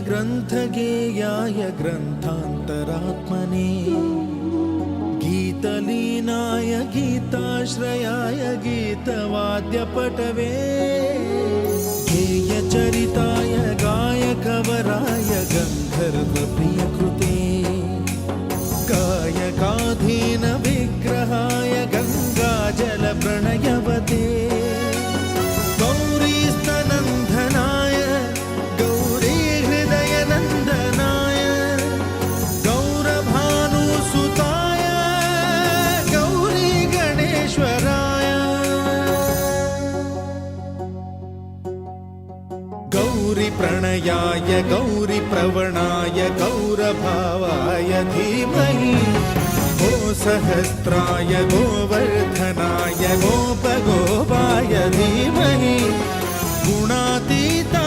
ग्रन्थगेयाय ग्रन्थान्तरात्मने गीतलीनाय गीताश्रयाय गीतवाद्यपटवे गेयचरिताय गायकवराय गन्धर्वप्रियकृते गायकाधीन विग्रहाय गङ्गाजलप्रणयवते गौरीस्तनन्दनाय गौरीहृदयनन्दनाय गौरभानुसुताय गौरीगणेश्वराय गौरीप्रणयाय गौरीप्रवणाय गौरभावाय धीमहि गोसहस्राय गोवर्धनाय गोपगोपाय धीमहि गुणातीता